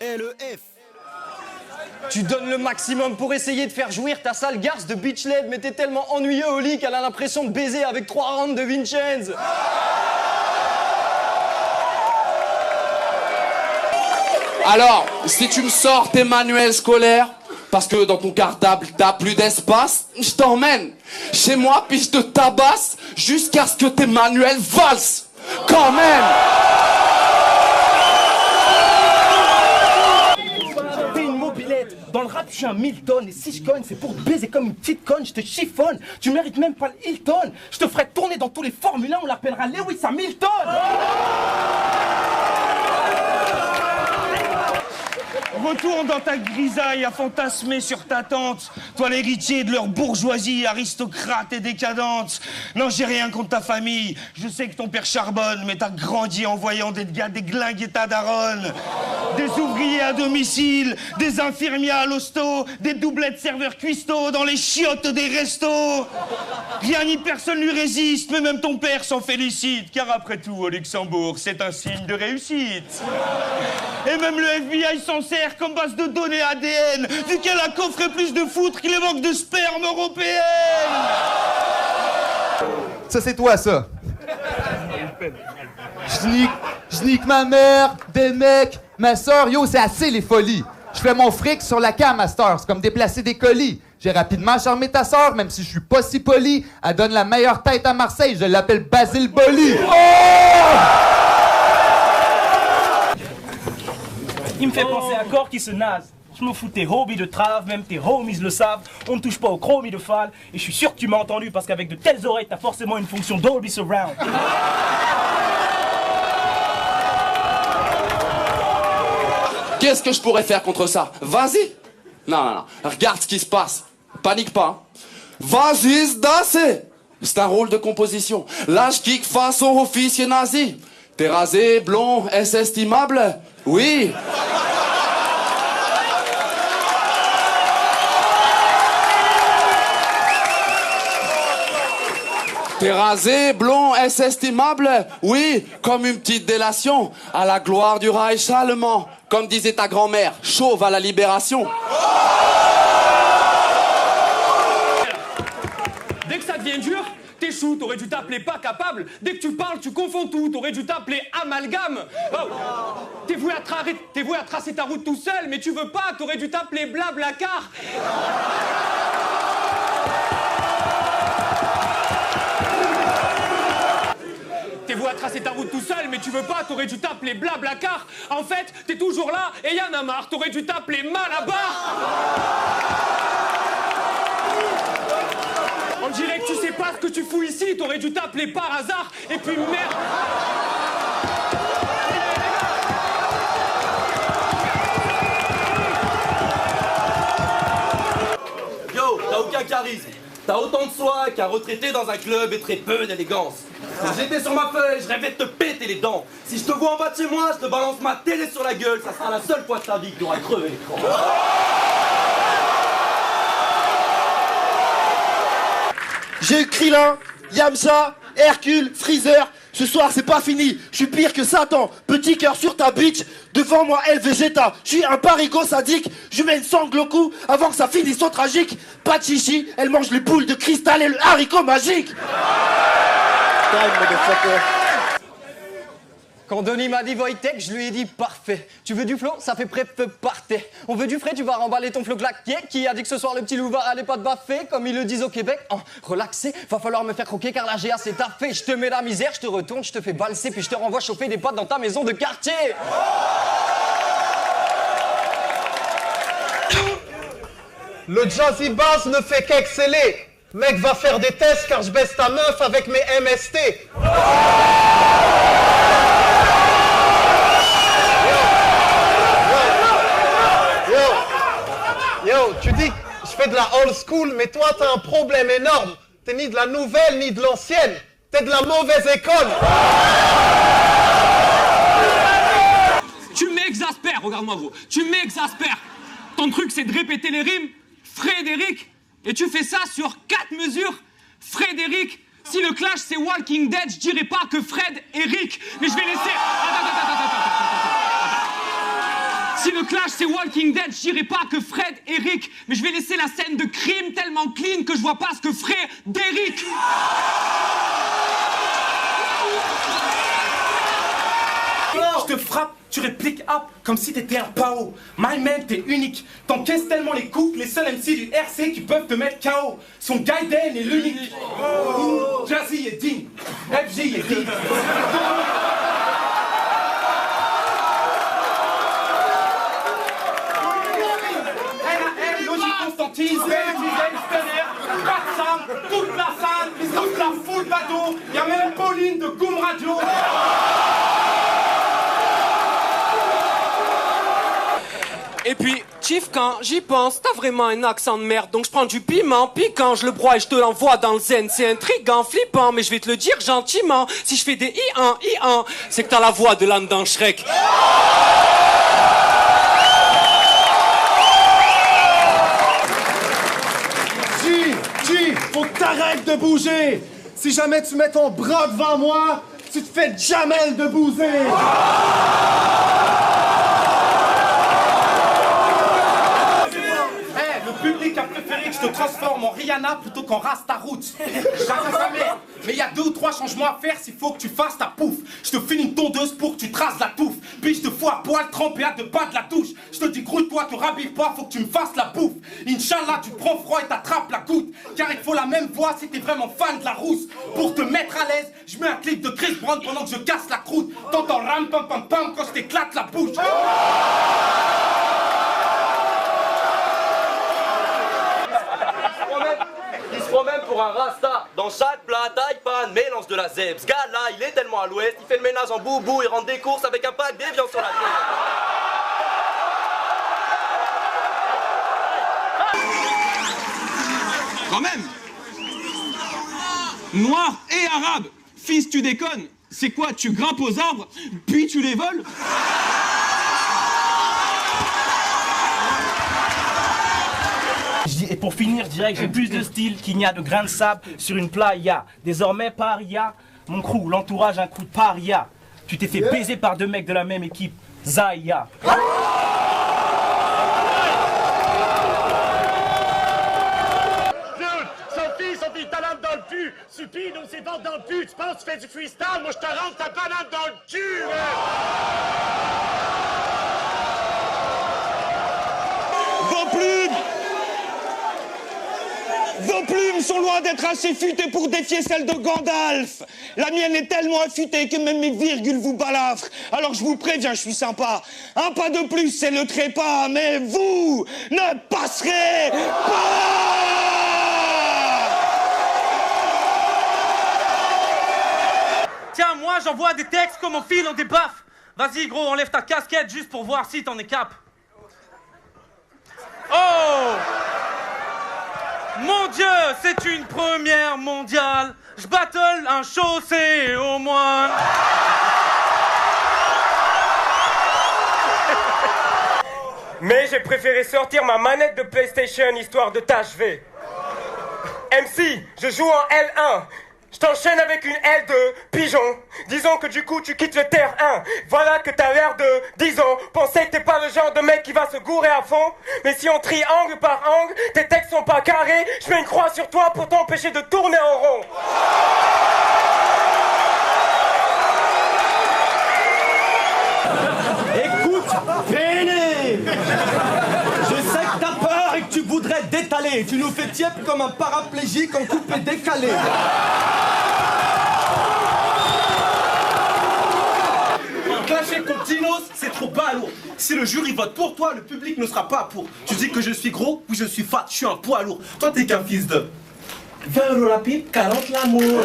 LEF. Tu donnes le maximum pour essayer de faire jouir ta sale garce de bitch LED, mais t'es tellement ennuyeux au lit qu'elle a l'impression de baiser avec 3 rounds de Vincenz. Alors, si tu me sors tes manuels scolaires, parce que dans ton cartable t'as plus d'espace, je t'emmène chez moi puis je te tabasse jusqu'à ce que tes manuels valsent. Quand même. Fais une mobilette. Dans le rap, je suis un Milton. Et si je cogne, c'est pour te baiser comme une petite conne. Je te chiffonne. Tu mérites même pas le Hilton. Je te ferai tourner dans tous les Formule 1. On l'appellera Lewis Hamilton. Retourne dans ta grisaille à fantasmer sur ta tante, toi l'héritier de leur bourgeoisie aristocrate et décadente. Non, j'ai rien contre ta famille, je sais que ton père charbonne, mais t'as grandi en voyant des gars déglinguer ta daronne. Des ouvriers à domicile, des infirmiers à l'hosto, des doublettes serveurs cuistots dans les chiottes des restos. Rien ni personne lui résiste, mais même ton père s'en félicite, car après tout, au Luxembourg, c'est un signe de réussite. Et même le FBI s'en sert comme base de données ADN, duquel la coffre est plus de foutre que les banques de sperme européennes. Ça, c'est toi, ça. Je nique ma mère, des mecs, ma soeur. Yo, c'est assez les folies. Je fais mon fric sur la cam, master. C'est comme déplacer des colis. J'ai rapidement charmé ta soeur, même si je suis pas si poli. Elle donne la meilleure tête à Marseille. Je l'appelle Basile Boli. Oh! Il me fait penser à corps qui se nase. Je me fous tes hobbies de trave, même tes homies le savent. On ne touche pas au chromie de Fall. Et je suis sûr que tu m'as entendu parce qu'avec de telles oreilles, t'as forcément une fonction Dolby Surround. Qu'est-ce que je pourrais faire contre ça? Vas-y. Non. Regarde ce qui se passe. Panique pas. Vas-y, c'est c'est un rôle de composition. Là, je kick façon officier nazi. T'es rasé, blond, est-ce estimable? Oui. T'es rasé, blond, est-ce estimable? Oui, comme une petite délation à la gloire du Reich allemand. Comme disait ta grand-mère, chauve à la libération. Dès que ça devient dur, t'échoues, t'aurais dû t'appeler pas capable. Dès que tu parles, tu confonds tout, t'aurais dû t'appeler amalgame. Oh. T'es voué à tracer ta route tout seul, mais tu veux pas, t'aurais dû t'appeler Blablacar. T'es voué à tracer ta route tout seul, mais tu veux pas, t'aurais dû t'appeler Blablacar. En fait, t'es toujours là et y'en a marre, t'aurais dû t'appeler Malabar. On dirait que tu sais pas ce que tu fous ici, t'aurais dû t'appeler par hasard, et puis merde. Yo, t'as aucun charisme. T'as autant de soi qu'un retraité dans un club et très peu d'élégance. Si j'étais sur ma feuille, je rêvais de te péter les dents. Si je te vois en bas de chez moi, je te balance ma télé sur la gueule. Ça sera la seule fois de ta vie que tu auras crevé l'écran. J'ai eu Krillin, Yamcha, Hercule, Freezer. Ce soir, c'est pas fini. Je suis pire que Satan. Petit cœur sur ta bitch. Devant moi, elle Vegeta. Je suis un parigo sadique. Je mets une sangle au cou avant que ça finisse son tragique. Pas de chichi, elle mange les boules de cristal et le haricot magique. Time, motherfucker. Quand Denis m'a dit Wojtek, je lui ai dit parfait. Tu veux du flow? Ça fait pré parté. On veut du frais, tu vas remballer ton flow claqué. Qui a dit que ce soir le petit louvard allait pas te baffer, comme ils le disent au Québec? Relaxé, va falloir me faire croquer car la GA c'est taffé. Je te mets la misère, je te retourne, je te fais valser, puis je te renvoie chauffer des potes dans ta maison de quartier. Le Jazzy Bass ne fait qu'exceller. Mec, va faire des tests car je baisse ta meuf avec mes MST. Yo, tu dis que je fais de la old school, mais toi t'as un problème énorme. T'es ni de la nouvelle ni de l'ancienne. T'es de la mauvaise école. Tu m'exaspères, regarde-moi gros. Tu m'exaspères. Ton truc c'est de répéter les rimes. Frédéric. Et tu fais ça sur 4 mesures. Frédéric. Si le clash c'est Walking Dead, je dirais pas que Fred et Rick. Mais je vais laisser... Attends. Si le clash c'est Walking Dead, je dirais pas que Fred et Rick, mais je vais laisser la scène de crime tellement clean que je vois pas ce que ferait Derrick. Je te frappe, tu répliques up comme si t'étais un pao. My man, t'es unique. T'encaisses tellement les coups que les seuls MC du RC qui peuvent te mettre KO sont Gaiden et l'unique. Jazzy et Dean. FJ et Dean. Constantine, toute la salle, toute la foule bateau, il y a même Pauline de Goom Radio. Et puis, Chief, quand j'y pense, t'as vraiment un accent de merde. Donc je prends du piment piquant, je le broie et je te l'envoie dans le zen. C'est intriguant, flippant, mais je vais te le dire gentiment. Si je fais des i-1, c'est que t'as la voix de l'âne dans Shrek. Faut que t'arrêtes de bouger. Si jamais tu mets ton bras devant moi, tu te fais Jamel de bouser. Le public a préféré que je te transforme en Rihanna plutôt qu'en Rastaroute. Jamais. Mais il y a 2 ou 3 changements à faire s'il faut que tu fasses ta pouffe. Je te file une tondeuse pour que tu traces la touffe. Puis je te fous à poil trempé à 2 pas de la douche. Je te dis grouille-toi, te rabive pas, faut que tu me fasses la bouffe. Inch'Allah, tu prends froid et t'attrapes la goutte. Car il faut la même voix si t'es vraiment fan de la rousse. Pour te mettre à l'aise, je mets un clip de Chris Brown pendant que je casse la croûte. T'entends ram pam pam pam quand je t'éclate la bouche. Il se prend même pour un rasta. Dans chaque plat, taille pan, mélange de la zeb. Ce gars-là, il est tellement à l'ouest, il fait le ménage en boubou, il rentre des courses avec un pack d'évian sur la tête. Quand même. Noir et arabe. Fils, tu déconnes. C'est quoi, tu grimpes aux arbres, puis tu les voles? Et pour finir, je dirais que j'ai plus de style qu'il n'y a de grains de sable sur une playa. Désormais, paria, mon crew, l'entourage, un crew de paria. Tu t'es fait baiser par 2 mecs de la même équipe, Zaya. Sophie, ta lame dans le cul. Supine, on s'est vendu dans le cul. Tu penses que tu fais du freestyle? Moi, je te rentre ta banane dans le cul. Vos plumes sont loin d'être assez futées pour défier celles de Gandalf. La mienne est tellement affûtée que même mes virgules vous balafrent. Alors je vous préviens, je suis sympa. Un pas de plus, c'est le trépas, mais vous ne passerez pas! Tiens, moi j'envoie des textes comme au fil, on débaffe. Vas-y gros, enlève ta casquette juste pour voir si t'en es cap. Oh! Mon Dieu, c'est une première mondiale. Je battle un chaussé au moins. Mais j'ai préféré sortir ma manette de PlayStation histoire de t'achever. MC, je joue en L1. Je t'enchaîne avec une L2, pigeon. Disons que du coup tu quittes le terre 1. Voilà que t'as l'air de, disons, penser que t'es pas le genre de mec qui va se gourer à fond. Mais si on trie angle par angle, tes textes sont pas carrés. Je mets une croix sur toi pour t'empêcher de tourner en rond. Écoute, Péné, je sais que t'as peur et que tu voudrais t'étaler. Tu nous fais tiep comme un paraplégique en coupé décalé. Clasher contre Dinos, c'est trop balourd. Si le jury vote pour toi, le public ne sera pas pour. Tu dis que je suis gros, oui je suis fat, je suis un poids lourd. Toi t'es qu'un fils de... 20 € la pipe, 40 l'amour.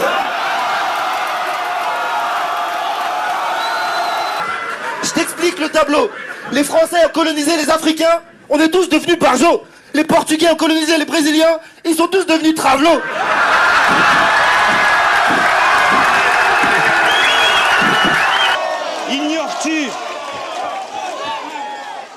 Je t'explique le tableau. Les Français ont colonisé les Africains, on est tous devenus barjots. Les Portugais ont colonisé les Brésiliens, ils sont tous devenus travelots.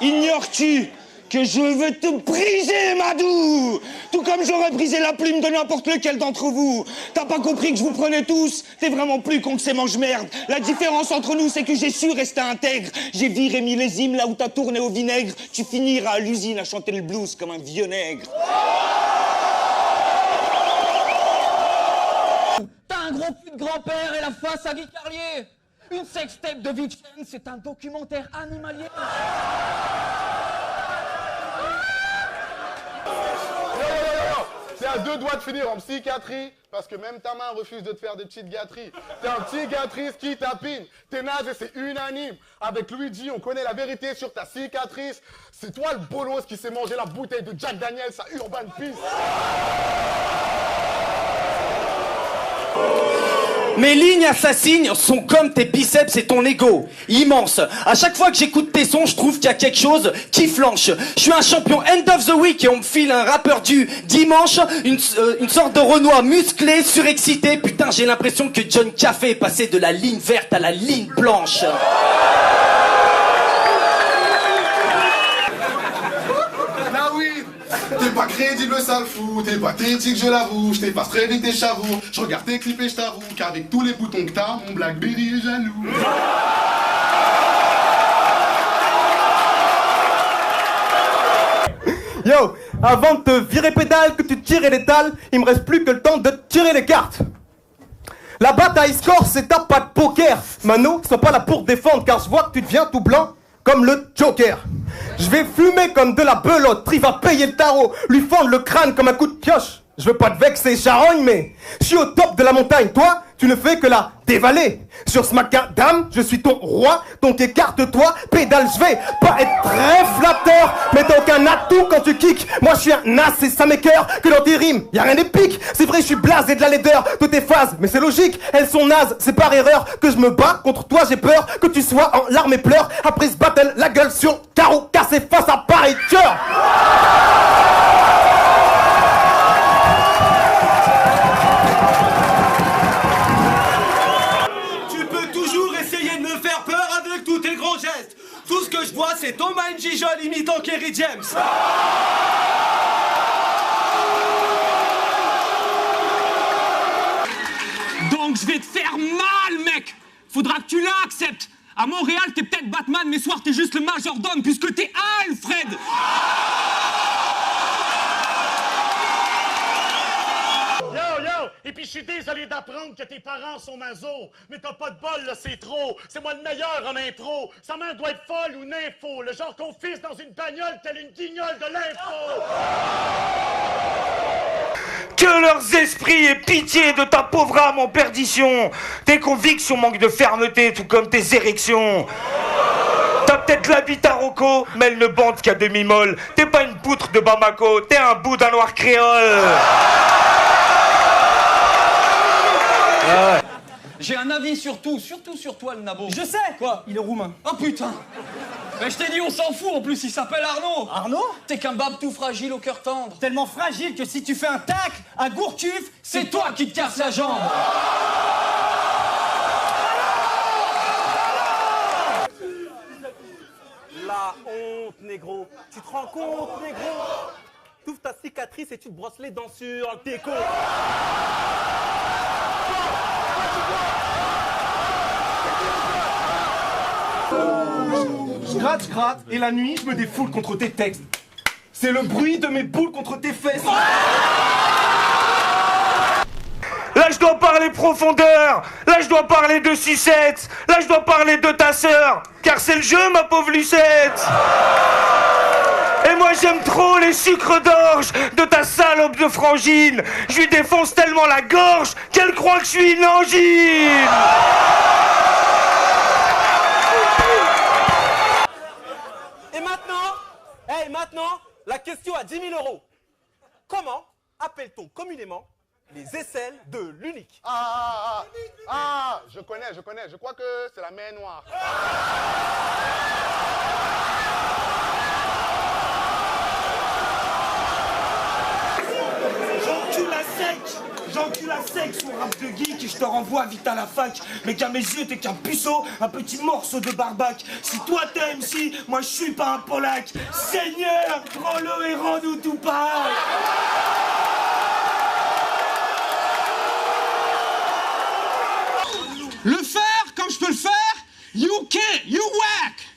Ignores-tu que je veux te briser, Madou? Tout comme j'aurais brisé la plume de n'importe lequel d'entre vous. T'as pas compris que je vous prenais tous? T'es vraiment plus con que ces mange-merde. La différence entre nous, c'est que j'ai su rester intègre. J'ai viré millésime là où t'as tourné au vinaigre. Tu finiras à l'usine à chanter le blues comme un vieux nègre. T'as un gros cul de grand-père et la face à Guy Carlier. Une sextape de Vitchen, c'est un documentaire animalier. T'es à 2 doigts de finir en psychiatrie parce que même ta main refuse de te faire des petites gâteries. T'es un petit gâterise qui tapine. T'es naze et c'est unanime. Avec Luigi, on connaît la vérité sur ta cicatrice. C'est toi le bolos qui s'est mangé la bouteille de Jack Daniels à Urban Peace. Mes lignes assassines sont comme tes biceps et ton ego, immense. À chaque fois que j'écoute tes sons, je trouve qu'il y a quelque chose qui flanche. Je suis un champion end of the week et on me file un rappeur du dimanche, une sorte de Renoir musclé, surexcité. Putain, j'ai l'impression que John Café est passé de la ligne verte à la ligne blanche. T'es pas crédible, sale fou, t'es pathétique, je l'avoue. Je t'efface très vite tes chavoux. Je regarde tes clips et je t'avoue qu'avec tous les boutons que t'as, mon Blackberry est jaloux. Yo, avant de te virer pédale, que tu tires l'étale, il me reste plus que le temps de tirer les cartes. La bataille score, c'est ta pas de poker. Mano, sois pas là pour défendre, car je vois que tu deviens tout blanc comme le Joker. Je vais fumer comme de la belote, Tri va payer le tarot, lui fendre le crâne comme un coup de pioche. Je veux pas te vexer, charogne, mais je suis au top de la montagne. Toi, tu ne fais que la dévaler. Sur ce macadam, je suis ton roi, donc écarte-toi, pédale, je vais pas être très flatteur, mais t'as aucun atout quand tu kicks. Moi, je suis un as et ça m'écoeure que dans tes rimes, y a rien d'épique. C'est vrai, je suis blasé de la laideur de tes phases, mais c'est logique, elles sont nazes. C'est par erreur que je me bats contre toi, j'ai peur que tu sois en larmes et pleurs. Après ce battle, la gueule sur carreau cassé face à pareil cœur. Tout ce que je vois, c'est Thomas Njijol imitant Kerry James. Donc je vais te faire mal, mec. Faudra que tu l'acceptes. À Montréal, t'es peut-être Batman, mais soir, t'es juste le majordome, puisque t'es Alfred. Et puis je suis désolé d'apprendre que tes parents sont masos, mais t'as pas de bol là, c'est trop. C'est moi le meilleur en intro. Sa main doit être folle ou nympho, le genre qu'on fisse dans une bagnole telle une guignole de l'info. Que leurs esprits aient pitié de ta pauvre âme en perdition. Tes convictions manquent de fermeté, tout comme tes érections. T'as peut-être la bite à Rocco, mais elle ne bande qu'à demi-molle. T'es pas une poutre de Bamako, t'es un bout d'un noir créole. J'ai un avis surtout sur toi, le nabo. Je sais. Quoi? Il est roumain. Oh putain. Mais je t'ai dit, on s'en fout, en plus il s'appelle Arnaud. Arnaud? T'es qu'un bab tout fragile au cœur tendre. Tellement fragile que si tu fais un tac à Gourcuff, c'est toi qui te casses la jambe. La honte, négro. Tu te rends compte, négro? T'ouvres ta cicatrice et tu te brosses les dents sur le déco. Je gratte, et la nuit, je me défoule contre tes textes. C'est le bruit de mes boules contre tes fesses. Là, je dois parler profondeur. Là, je dois parler de sucette. Là, je dois parler de ta sœur. Car c'est le jeu, ma pauvre Lucette. Et moi, j'aime trop les sucres d'orge de ta salope de frangine. Je lui défonce tellement la gorge qu'elle croit que je suis une angine. Et maintenant, la question à 10 000 €. Comment appelle-t-on communément les aisselles de l'unique? Je connais. Je crois que c'est la mer noire. J'encule à sec J'encule à sec son rap de geek et je te renvoie vite à la fac. Mais qu'à mes yeux, t'es qu'un puceau, un petit morceau de barbac. Si toi t'es MC, moi je suis pas un polac. Seigneur, prends-le et rends-nous tout pareil. Le faire comme je peux le faire, you can't, you whack.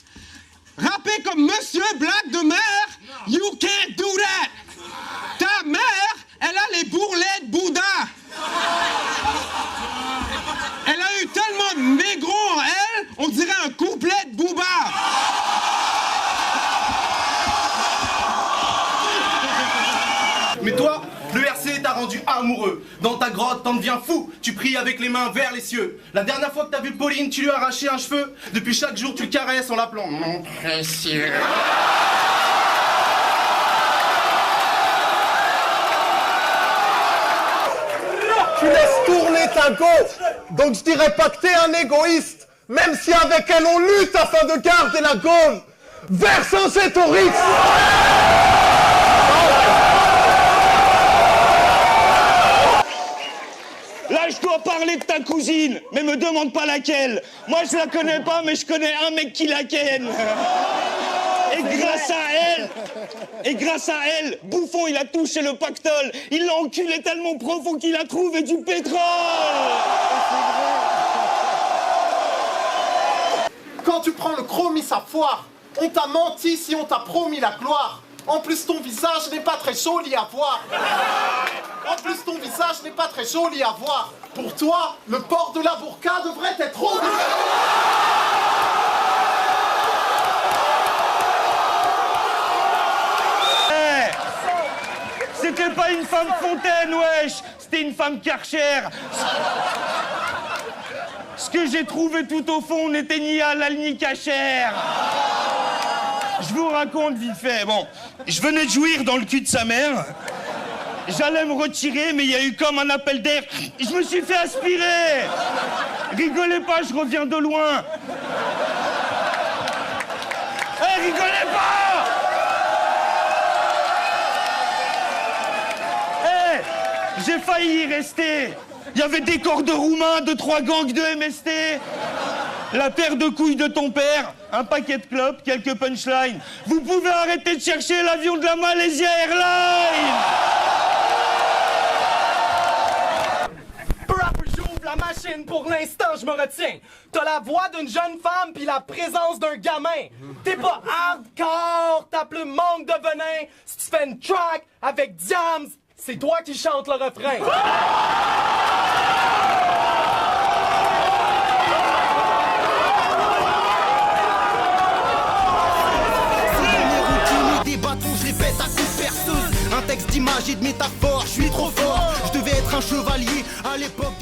Rapper comme Monsieur Black de Mer, you can't do that. Ta mère, elle a les bourrelets de Bouddha. Elle a eu tellement de négros en elle, on dirait un couplet de Booba. Mais toi, le RC t'a rendu amoureux. Dans ta grotte, t'en deviens fou. Tu pries avec les mains vers les cieux. La dernière fois que t'as vu Pauline, tu lui as arraché un cheveu. Depuis chaque jour, tu le caresses en l'appelant mon précieux. Tu laisses tourner ta go. Donc je dirais pas que t'es un égoïste. Même si avec elle on lutte afin de garder la gomme. Vercingétorix. Là, je dois parler de ta cousine, mais me demande pas laquelle. Moi, je la connais pas, mais je connais un mec qui la ken. Et grâce à elle, Bouffon, il a touché le pactole. Il l'a enculé tellement profond qu'il a trouvé du pétrole. Quand tu prends le chromie, ça foire. On t'a menti si on t'a promis la gloire. En plus, ton visage n'est pas très joli à voir. En plus, ton visage n'est pas très joli à voir. Pour toi, le port de la burqa devrait être obligatoire. C'était pas une femme Fontaine, wesh. C'était une femme Karcher. Ce que j'ai trouvé tout au fond n'était ni halal ni cachère. Je vous raconte vite fait. Bon, je venais de jouir dans le cul de sa mère. J'allais me retirer, mais il y a eu comme un appel d'air. Je me suis fait aspirer. Rigolez pas, je reviens de loin. Rigolez pas. J'ai failli y rester. Il y avait des corps de roumains, 2-3 gangs de MST. La paire de couilles de ton père, un paquet de clopes, quelques punchlines. Vous pouvez arrêter de chercher l'avion de la Malaysia Airlines. J'ouvre la machine, pour l'instant je me retiens. T'as la voix d'une jeune femme puis la présence d'un gamin. T'es pas hardcore, t'as plus manque de venin. Si tu fais une track avec Diams, c'est toi qui chante le refrain. Des bâtons, je répète à coups de perceuse. Un texte d'images et de métaphores, je suis trop fort. Je devais être un chevalier à l'époque.